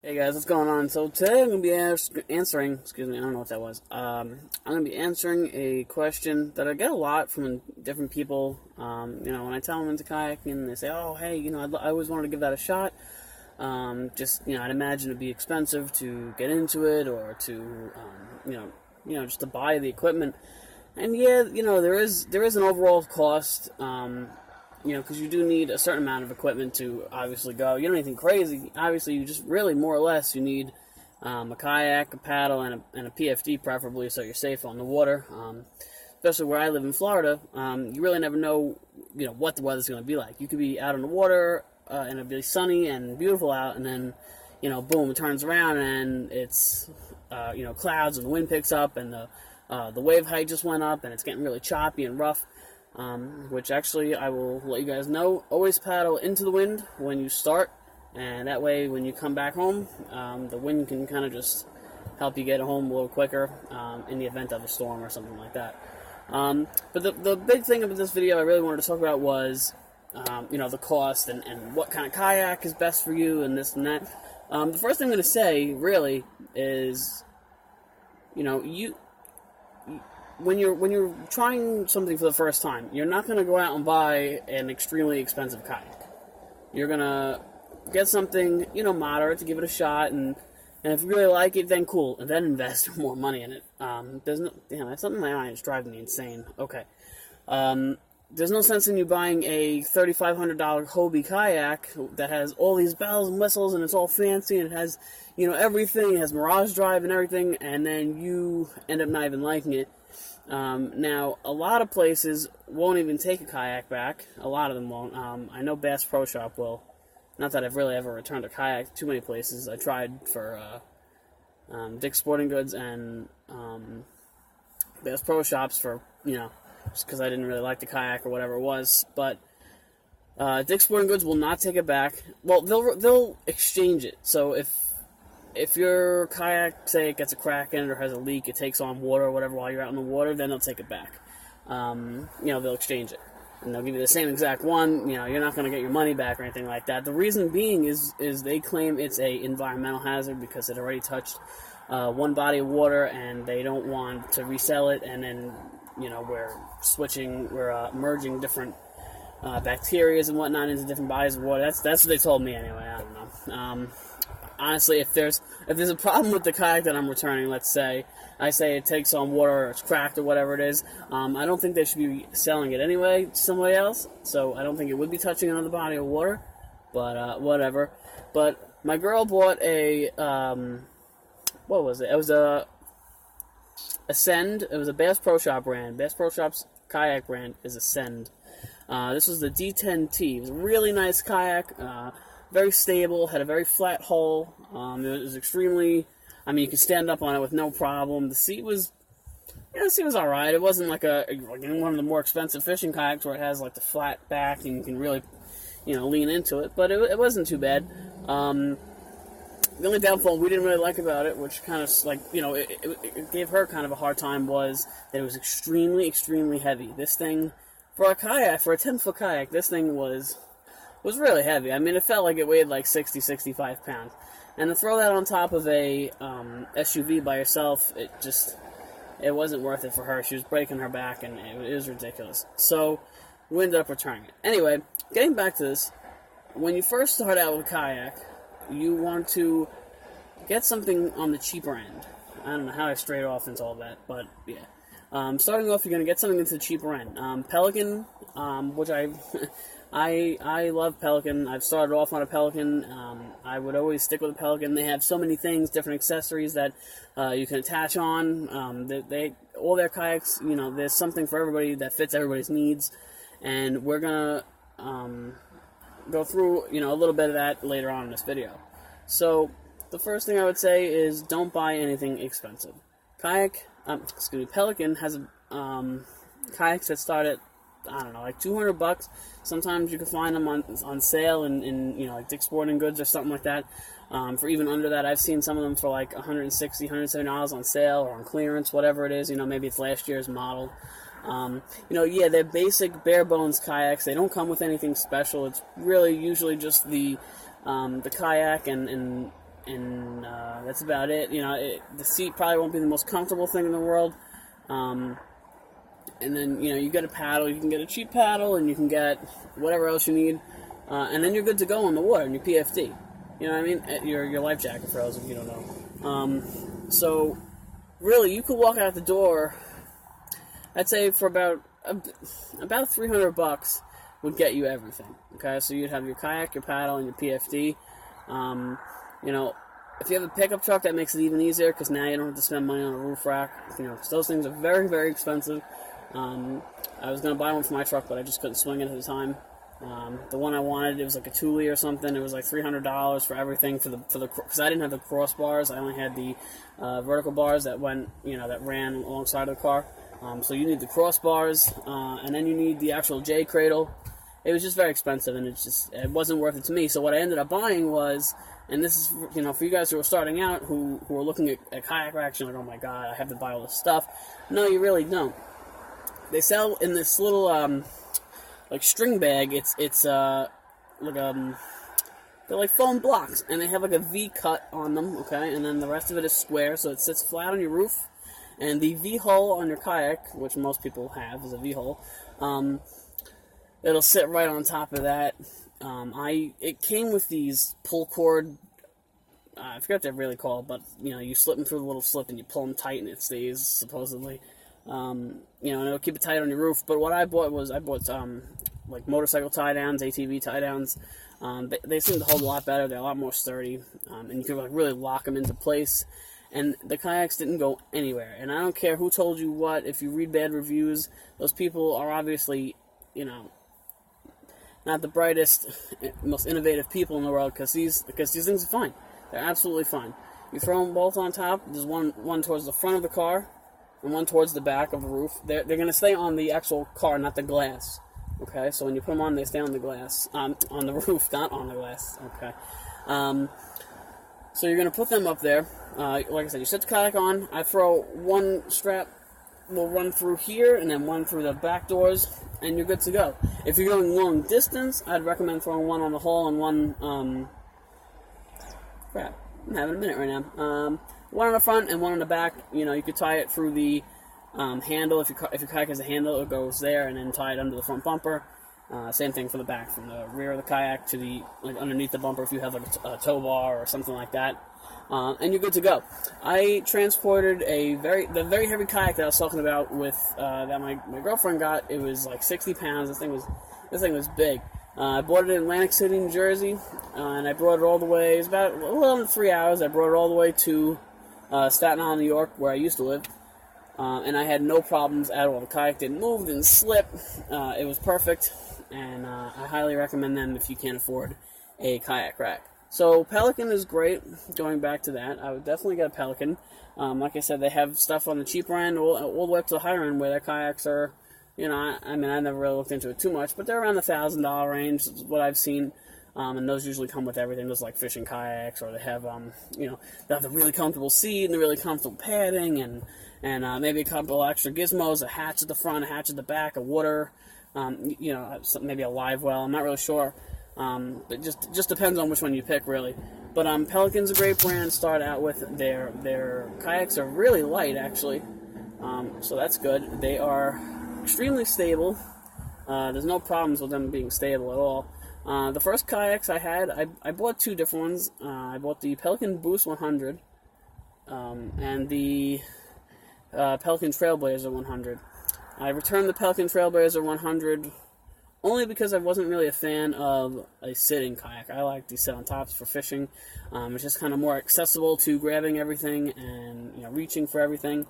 Hey guys, what's going on? So today I'm going to be answering, excuse me, I don't know what that was. I'm going to be answering a question that I get a lot from different people. When I tell them into kayaking, they say, oh, hey, I always wanted to give that a shot. I'd imagine it'd be expensive to get into it or to, just to buy the equipment. And yeah, there is an overall cost, because you do need a certain amount of equipment to obviously go. You don't need anything crazy. Obviously, you just really, more or less, you need a kayak, a paddle, and a PFD preferably, so you're safe on the water. Especially where I live in Florida, you really never know, what the weather's going to be like. You could be out on the water, and it'll be sunny and beautiful out, and then, boom, it turns around and it's, clouds and the wind picks up and the wave height just went up and it's getting really choppy and rough. Which actually I will let you guys know, always paddle into the wind when you start, and that way when you come back home, the wind can kind of just help you get home a little quicker in the event of a storm or something like that. But the big thing about this video I really wanted to talk about was, the cost and what kind of kayak is best for you and this and that. The first thing I'm going to say, really, is, when you're trying something for the first time, you're not going to go out and buy an extremely expensive kayak. You're going to get something, moderate to give it a shot, and if you really like it, then cool, and then invest more money in it. That's something in my mind is driving me insane. Okay. There's no sense in you buying a $3,500 Hobie kayak that has all these bells and whistles, and it's all fancy, and it has, everything, it has Mirage Drive and everything, and then you end up not even liking it. Now, a lot of places won't even take a kayak back. A lot of them won't. I know Bass Pro Shop will. Not that I've really ever returned a kayak too many places. I tried for Dick's Sporting Goods and Bass Pro Shops for, just because I didn't really like the kayak or whatever it was. But Dick's Sporting Goods will not take it back. Well, they'll exchange it. So if your kayak, say, it gets a crack in it or has a leak, it takes on water or whatever while you're out in the water, then they'll take it back. They'll exchange it. And they'll give you the same exact one. You're not going to get your money back or anything like that. The reason being is they claim it's a environmental hazard because it already touched one body of water and they don't want to resell it. And then, we're merging different bacteria and whatnot into different bodies of water. That's what they told me anyway. I don't know. Honestly, if there's a problem with the kayak that I'm returning, let's say, I say it takes on water or it's cracked or whatever it is, I don't think they should be selling it anyway to somebody else, so I don't think it would be touching another body of water, but whatever. But my girl bought a, what was it? It was a Ascend. It was a Bass Pro Shop brand. Bass Pro Shop's kayak brand is Ascend. This was the D10T. It was a really nice kayak, very stable, had a very flat hull. It was extremely, you could stand up on it with no problem. The seat was alright. It wasn't like one of the more expensive fishing kayaks where it has like the flat back and you can really, lean into it. But it wasn't too bad. The only downfall we didn't really like about it, which kind of it gave her kind of a hard time, was that it was extremely, extremely heavy. This thing, for a 10-foot kayak, this thing was really heavy. It felt like it weighed like 60, 65 pounds. And to throw that on top of a SUV by herself, it wasn't worth it for her. She was breaking her back, and it was ridiculous. So we ended up returning it. Anyway, getting back to this, when you first start out with a kayak, you want to get something on the cheaper end. I don't know how I strayed off into all that, but yeah. Starting off, you're going to get something into the cheaper end. Pelican, which I love Pelican. I've started off on a Pelican. I would always stick with a Pelican. They have so many things, different accessories that you can attach on. All their kayaks, there's something for everybody that fits everybody's needs. And we're going to go through, a little bit of that later on in this video. So, the first thing I would say is don't buy anything expensive. Pelican has kayaks that start at, I don't know, like $200. Sometimes you can find them on sale in like Dick's Sporting Goods or something like that. For even under that, I've seen some of them for like $160, $170 on sale or on clearance, whatever it is. Maybe it's last year's model. They're basic bare bones kayaks. They don't come with anything special. It's really usually just the kayak and and that's about it. The seat probably won't be the most comfortable thing in the world. And then, you get a paddle. You can get a cheap paddle, and you can get whatever else you need. And then you're good to go on the water, and your PFD. You know what I mean? Your life jacket, for those of you who don't know. So, really, you could walk out the door, I'd say for about $300 would get you everything. Okay, so you'd have your kayak, your paddle, and your PFD. If you have a pickup truck, that makes it even easier, because now you don't have to spend money on a roof rack. Because those things are very, very expensive. I was going to buy one for my truck, but I just couldn't swing it at the time. The one I wanted, it was like a Thule or something. It was like $300 for everything because I didn't have the crossbars. I only had the vertical bars that that ran alongside of the car. So you need the crossbars, and then you need the actual J cradle. It was just very expensive, and it wasn't worth it to me. So what I ended up buying was, and this is for you guys who are starting out, who are looking at kayak racks, you're like, oh my god, I have to buy all this stuff. No, you really don't. They sell in this little like string bag. They're like foam blocks, and they have like a V cut on them, okay, and then the rest of it is square, so it sits flat on your roof, and the V hole on your kayak, which most people have, is a V hole. It'll sit right on top of that. It came with these pull cord. I forget what they're really called, but you slip them through the little slip and you pull them tight, and it stays supposedly. And it'll keep it tight on your roof. But what I bought like motorcycle tie downs, ATV tie downs. They seem to hold a lot better. They're a lot more sturdy, and you can really lock them into place. And the kayaks didn't go anywhere. And I don't care who told you what. If you read bad reviews, those people are obviously, not the brightest, most innovative people in the world, because these things are fine. They're absolutely fine. You throw them both on top. There's one towards the front of the car, and one towards the back of the roof. They're going to stay on the actual car, not the glass. Okay, so when you put them on, they stay on the glass, on the roof, not on the glass. Okay, so you're going to put them up there. Like I said, you set the kayak on. I throw one strap will run through here, and then one through the back doors, and you're good to go. If you're going long distance, I'd recommend throwing one on the hull and one, crap, I'm having a minute right now. One on the front and one on the back. You could tie it through the handle. If your kayak has a handle, it goes there, and then tie it under the front bumper. Same thing for the back, from the rear of the kayak to the underneath the bumper if you have like a tow bar or something like that. And you're good to go. I transported the very heavy kayak that I was talking about with that my girlfriend got. It was like 60 pounds. This thing was big. I bought it in Atlantic City, New Jersey, and I brought it all the way. It was about a little under 3 hours. I brought it all the way to Staten Island, New York, where I used to live. And I had no problems at all. The kayak didn't move, didn't slip. It was perfect, and I highly recommend them if you can't afford a kayak rack. So Pelican is great. Going back to that, I would definitely get a Pelican. Like I said, they have stuff on the cheaper end all the way up to the higher end where their kayaks are, I never really looked into it too much, but they're around the $1,000 range, is what I've seen. And those usually come with everything. Those like fishing kayaks, or they have, they have the really comfortable seat and the really comfortable padding, and maybe a couple extra gizmos, a hatch at the front, a hatch at the back, a water, maybe a live well. I'm not really sure. It just depends on which one you pick, really. But Pelican's a great brand to start out with. Their kayaks are really light, actually, so that's good. They are extremely stable. There's no problems with them being stable at all. The first kayaks I had, I bought two different ones. I bought the Pelican Boost 100 and the Pelican Trailblazer 100. I returned the Pelican Trailblazer 100 only because I wasn't really a fan of a sitting kayak. I like to sit on tops for fishing. It's just kind of more accessible to grabbing everything and reaching for everything.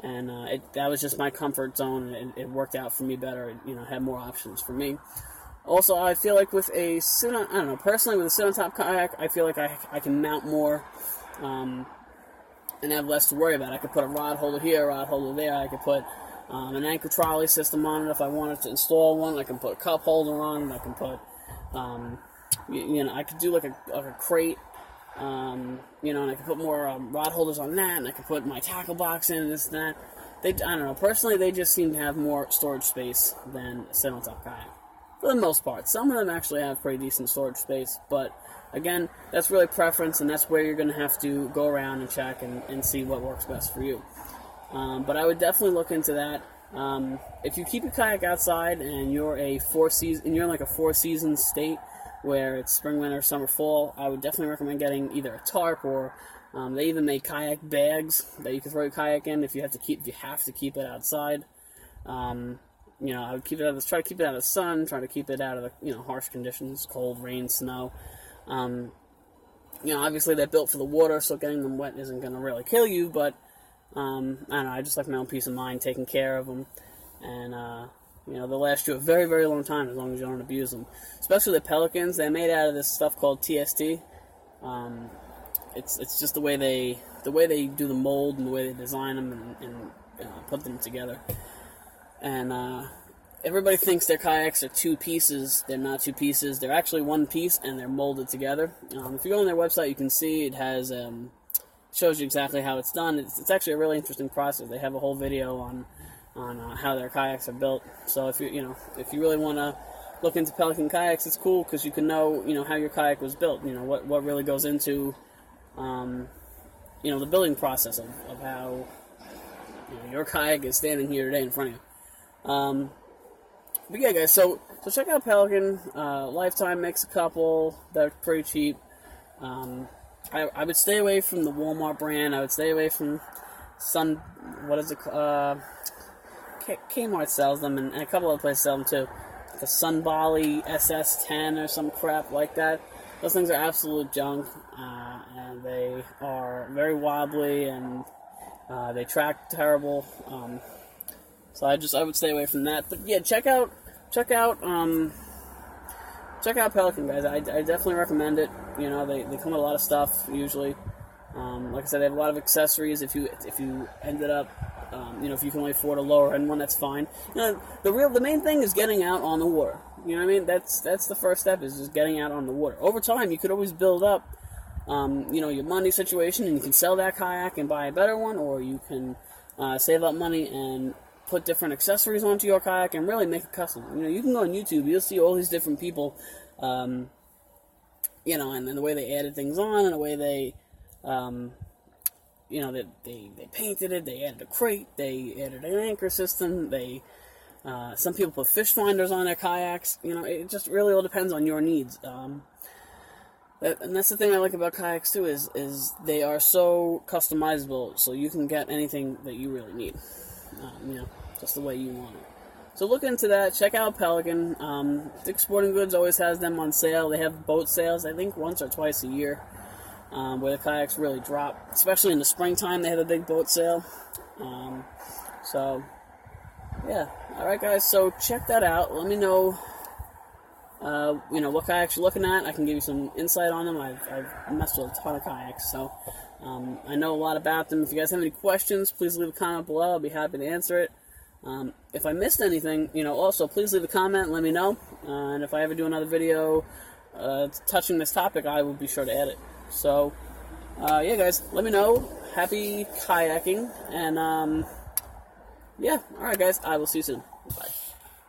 And that was just my comfort zone, and it worked out for me better. It had more options for me. Also, I feel like with a personally with a sit-on-top kayak, I feel like I can mount more and have less to worry about. I could put a rod holder here, a rod holder there. I could put an anchor trolley system on it if I wanted to install one. I can put a cup holder on it. I can put, I could do like a crate, and I could put more rod holders on that, and I could put my tackle box in, and this and that. I don't know. Personally, they just seem to have more storage space than a sit-on-top kayak. For the most part. Some of them actually have pretty decent storage space, but again, that's really preference, and that's where you're going to have to go around and check and see what works best for you. But I would definitely look into that. If you keep your kayak outside and you're in like a 4-season state where it's spring, winter, summer, fall, I would definitely recommend getting either a tarp or they even make kayak bags that you can throw your kayak in if you have to keep it outside. I would try to keep it out of the sun, try to keep it out of the harsh conditions, cold, rain, snow. Obviously they're built for the water, so getting them wet isn't going to really kill you, but I don't know, I just like my own peace of mind taking care of them, and they'll last you a very, very long time as long as you don't abuse them. Especially the Pelicans, they're made out of this stuff called TST. It's just the way they do the mold and the way they design them and put them together. And everybody thinks their kayaks are 2 pieces. They're not 2 pieces. They're actually 1 piece, and they're molded together. If you go on their website, you can see it has shows you exactly how it's done. It's actually a really interesting process. They have a whole video on how their kayaks are built. So if you really want to look into Pelican kayaks, it's cool because you can know how your kayak was built. What really goes into the building process of how your kayak is standing here today in front of you. But yeah, guys, so check out Pelican. Lifetime makes a couple. They're pretty cheap. I would stay away from the Walmart brand. I would stay away from Kmart sells them, and a couple other places sell them too. The Sunbali SS10 or some crap like that. Those things are absolute junk, and they are very wobbly, and they track terrible. So I would stay away from that. But yeah, check out Pelican, guys. I definitely recommend it. They come with a lot of stuff usually. Like I said, they have a lot of accessories. If you ended up, if you can only afford a lower end one, that's fine. The main thing is getting out on the water. You know what I mean? That's the first step, is just getting out on the water. Over time, you could always build up, your money situation, and you can sell that kayak and buy a better one, or you can save up money and put different accessories onto your kayak and really make it custom. You can go on YouTube, you'll see all these different people, and the way they added things on, and the way they, they painted it, they added a crate, they added an anchor system, some people put fish finders on their kayaks. It just really all depends on your needs. And that's the thing I like about kayaks too, is they are so customizable, so you can get anything that you really need. Just the way you want it. So look into that. Check out Pelican. Dick's Sporting Goods always has them on sale. They have boat sales, I think, once or twice a year, where the kayaks really drop. Especially in the springtime, they have a big boat sale. Yeah. All right, guys. So check that out. Let me know, what kayaks you're looking at. I can give you some insight on them. I've messed with a ton of kayaks, so I know a lot about them. If you guys have any questions, please leave a comment below. I'll be happy to answer it. If I missed anything, also please leave a comment and let me know. And if I ever do another video touching this topic, I will be sure to add it. So, yeah, guys, let me know. Happy kayaking. And, yeah, alright, guys, I will see you soon. Bye.